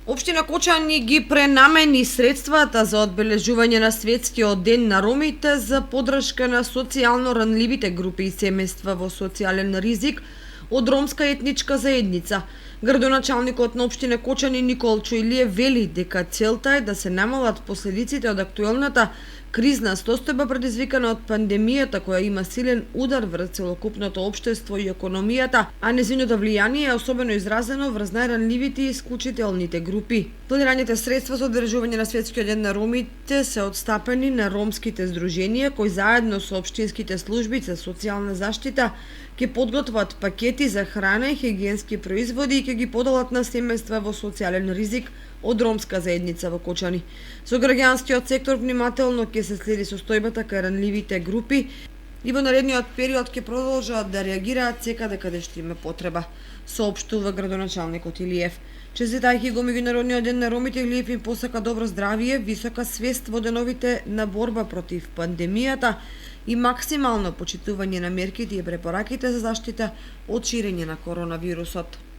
Општина Кочани ги пренамени средствата за одбележување на Светскиот ден на ромите за поддршка на социјално ранливите групи и семејства во социјален ризик од ромска етничка заедница. Градоначалникот на општина Кочани Никол Чојлиев вели дека целта е да се намалат последиците од актуелната кризна состојба предизвикана од пандемијата која има силен удар врз целокупното општество и економијата, а нејзиното влијание е особено изразено врз најранливите и исклучителните групи. Планираните средства за одржување на Светскиот ден на ромите се одстапени на ромските здруженија кои заедно со општинските служби за социјална заштита ќе подготват пакети за храна и хигиенски производи и ќе ги поделат на семејства во социјален ризик од ромска заедница во Кочани. Со граѓанскиот сектор внимателно ќе се следи состојбата кај ранливите групи и во наредниот период ќе продолжат да реагираат секаде каде што има потреба, соопштува градоначалникот Илиев. Честитајќи го меѓународниот ден на ромите, Илиев им посака добро здравје, висока свест во деновите на борба против пандемијата и максимално почитување на мерките и препораките за заштита од ширење на коронавирусот.